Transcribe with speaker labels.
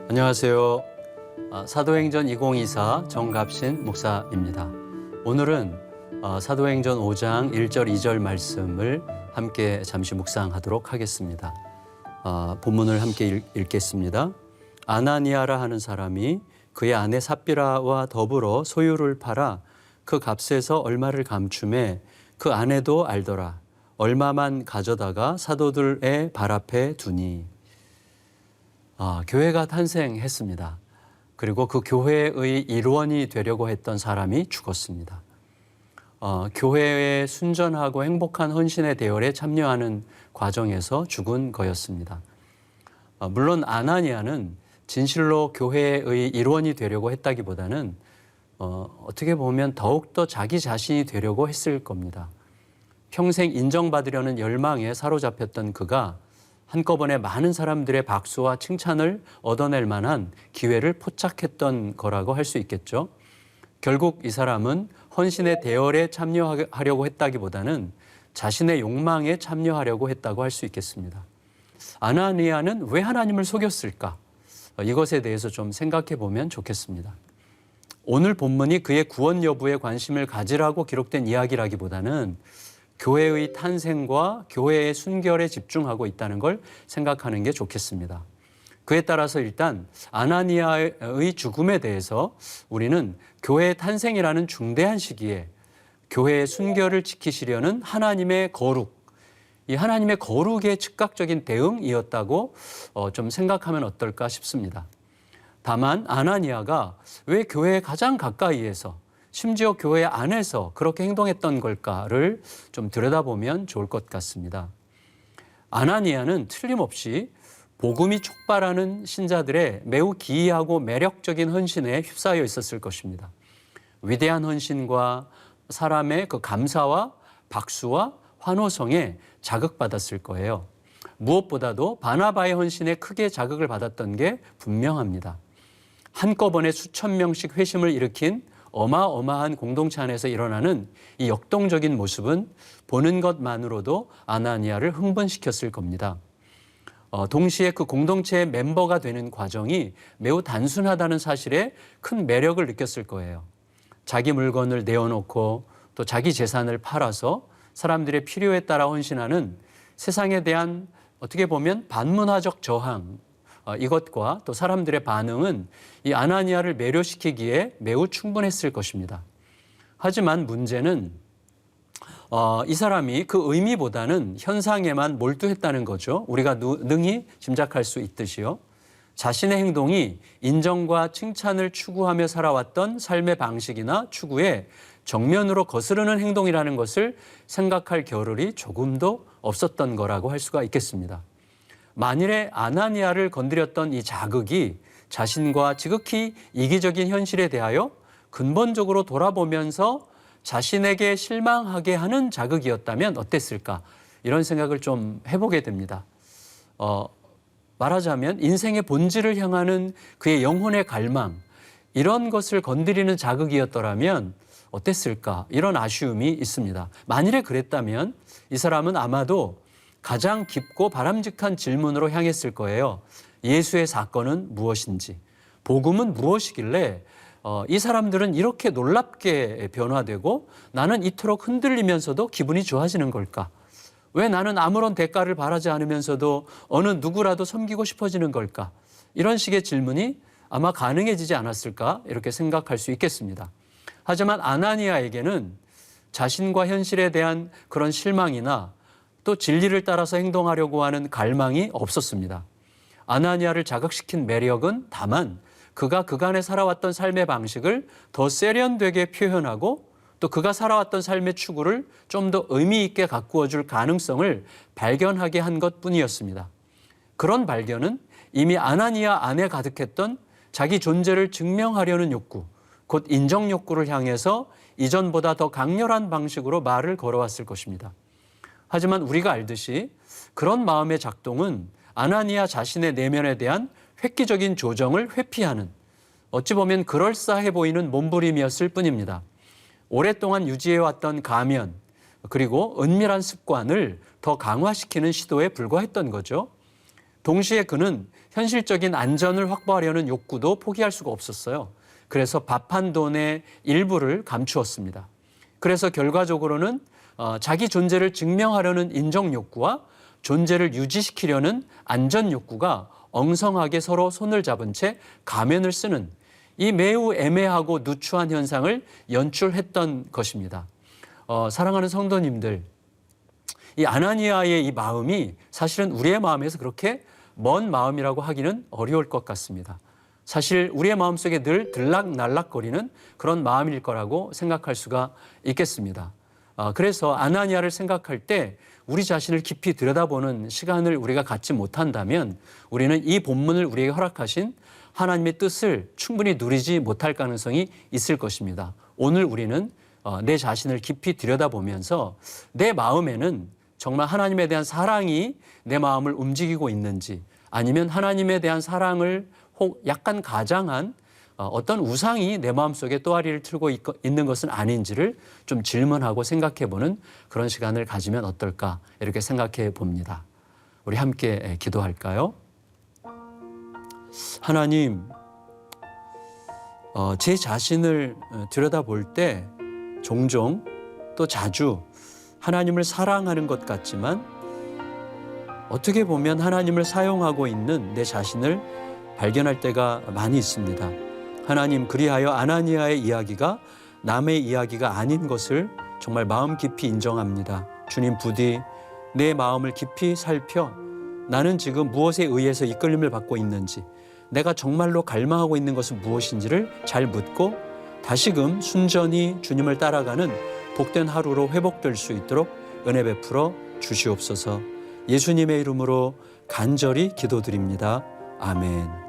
Speaker 1: 안녕하세요. 사도행전 2024 정갑신 목사입니다. 오늘은 사도행전 5장 1절 2절 말씀을 함께 잠시 묵상하도록 하겠습니다. 본문을 함께 읽겠습니다. 아나니아라 하는 사람이 그의 아내 삽비라와 더불어 소유를 팔아 그 값에서 얼마를 감춤해 그 아내도 알더라. 얼마만 가져다가 사도들의 발 앞에 두니. 교회가 탄생했습니다. 그리고 그 교회의 일원이 되려고 했던 사람이 죽었습니다. 교회의 순전하고 행복한 헌신의 대열에 참여하는 과정에서 죽은 거였습니다. 물론 아나니아는 진실로 교회의 일원이 되려고 했다기보다는 어떻게 보면 더욱더 자기 자신이 되려고 했을 겁니다. 평생 인정받으려는 열망에 사로잡혔던 그가 한꺼번에 많은 사람들의 박수와 칭찬을 얻어낼 만한 기회를 포착했던 거라고 할 수 있겠죠. 결국 이 사람은 헌신의 대열에 참여하려고 했다기보다는 자신의 욕망에 참여하려고 했다고 할 수 있겠습니다. 아나니아는 왜 하나님을 속였을까? 이것에 대해서 좀 생각해 보면 좋겠습니다. 오늘 본문이 그의 구원 여부에 관심을 가지라고 기록된 이야기라기보다는 교회의 탄생과 교회의 순결에 집중하고 있다는 걸 생각하는 게 좋겠습니다. 그에 따라서 일단 아나니아의 죽음에 대해서 우리는 교회의 탄생이라는 중대한 시기에 교회의 순결을 지키시려는 하나님의 거룩, 이 하나님의 거룩의 즉각적인 대응이었다고 좀 생각하면 어떨까 싶습니다. 다만 아나니아가 왜 교회의 가장 가까이에서 심지어 교회 안에서 그렇게 행동했던 걸까를 좀 들여다보면 좋을 것 같습니다. 아나니아는 틀림없이 복음이 촉발하는 신자들의 매우 기이하고 매력적인 헌신에 휩싸여 있었을 것입니다. 위대한 헌신과 사람의 그 감사와 박수와 환호성에 자극받았을 거예요. 무엇보다도 바나바의 헌신에 크게 자극을 받았던 게 분명합니다. 한꺼번에 수천 명씩 회심을 일으킨 어마어마한 공동체 안에서 일어나는 이 역동적인 모습은 보는 것만으로도 아나니아를 흥분시켰을 겁니다. 동시에 그 공동체의 멤버가 되는 과정이 매우 단순하다는 사실에 큰 매력을 느꼈을 거예요. 자기 물건을 내어놓고 또 자기 재산을 팔아서 사람들의 필요에 따라 헌신하는 세상에 대한 어떻게 보면 반문화적 저항, 이것과 또 사람들의 반응은 이 아나니아를 매료시키기에 매우 충분했을 것입니다. 하지만 문제는 이 사람이 그 의미보다는 현상에만 몰두했다는 거죠. 우리가 능히 짐작할 수 있듯이요. 자신의 행동이 인정과 칭찬을 추구하며 살아왔던 삶의 방식이나 추구에 정면으로 거스르는 행동이라는 것을 생각할 겨를이 조금도 없었던 거라고 할 수가 있겠습니다. 만일에 아나니아를 건드렸던 이 자극이 자신과 지극히 이기적인 현실에 대하여 근본적으로 돌아보면서 자신에게 실망하게 하는 자극이었다면 어땠을까? 이런 생각을 좀 해보게 됩니다. 말하자면 인생의 본질을 향하는 그의 영혼의 갈망, 이런 것을 건드리는 자극이었더라면 어땠을까? 이런 아쉬움이 있습니다. 만일에 그랬다면 이 사람은 아마도 가장 깊고 바람직한 질문으로 향했을 거예요. 예수의 사건은 무엇인지, 복음은 무엇이길래 이 사람들은 이렇게 놀랍게 변화되고 나는 이토록 흔들리면서도 기분이 좋아지는 걸까? 왜 나는 아무런 대가를 바라지 않으면서도 어느 누구라도 섬기고 싶어지는 걸까? 이런 식의 질문이 아마 가능해지지 않았을까? 이렇게 생각할 수 있겠습니다. 하지만 아나니아에게는 자신과 현실에 대한 그런 실망이나 또 진리를 따라서 행동하려고 하는 갈망이 없었습니다. 아나니아를 자극시킨 매력은 다만 그가 그간에 살아왔던 삶의 방식을 더 세련되게 표현하고 또 그가 살아왔던 삶의 추구를 좀 더 의미 있게 가꾸어 줄 가능성을 발견하게 한 것뿐이었습니다. 그런 발견은 이미 아나니아 안에 가득했던 자기 존재를 증명하려는 욕구, 곧 인정 욕구를 향해서 이전보다 더 강렬한 방식으로 말을 걸어왔을 것입니다. 하지만 우리가 알듯이 그런 마음의 작동은 아나니아 자신의 내면에 대한 획기적인 조정을 회피하는, 어찌 보면 그럴싸해 보이는 몸부림이었을 뿐입니다. 오랫동안 유지해왔던 가면, 그리고 은밀한 습관을 더 강화시키는 시도에 불과했던 거죠. 동시에 그는 현실적인 안전을 확보하려는 욕구도 포기할 수가 없었어요. 그래서 밥 한 돈의 일부를 감추었습니다. 그래서 결과적으로는 자기 존재를 증명하려는 인정 욕구와 존재를 유지시키려는 안전 욕구가 엉성하게 서로 손을 잡은 채 가면을 쓰는 이 매우 애매하고 누추한 현상을 연출했던 것입니다. 사랑하는 성도님들, 이 아나니아의 이 마음이 사실은 우리의 마음에서 그렇게 먼 마음이라고 하기는 어려울 것 같습니다. 사실 우리의 마음속에 늘 들락날락거리는 그런 마음일 거라고 생각할 수가 있겠습니다. 그래서 아나니아를 생각할 때 우리 자신을 깊이 들여다보는 시간을 우리가 갖지 못한다면 우리는 이 본문을 우리에게 허락하신 하나님의 뜻을 충분히 누리지 못할 가능성이 있을 것입니다. 오늘 우리는 내 자신을 깊이 들여다보면서 내 마음에는 정말 하나님에 대한 사랑이 내 마음을 움직이고 있는지, 아니면 하나님에 대한 사랑을 약간 가장한 어떤 우상이 내 마음속에 또아리를 틀고 있는 것은 아닌지를 좀 질문하고 생각해보는 그런 시간을 가지면 어떨까, 이렇게 생각해 봅니다. 우리 함께 기도할까요? 하나님, 제 자신을 들여다볼 때 종종 또 자주 하나님을 사랑하는 것 같지만 어떻게 보면 하나님을 사용하고 있는 내 자신을 발견할 때가 많이 있습니다. 하나님, 그리하여 아나니아의 이야기가 남의 이야기가 아닌 것을 정말 마음 깊이 인정합니다. 주님, 부디 내 마음을 깊이 살펴 나는 지금 무엇에 의해서 이끌림을 받고 있는지, 내가 정말로 갈망하고 있는 것은 무엇인지를 잘 묻고 다시금 순전히 주님을 따라가는 복된 하루로 회복될 수 있도록 은혜 베풀어 주시옵소서. 예수님의 이름으로 간절히 기도드립니다. 아멘.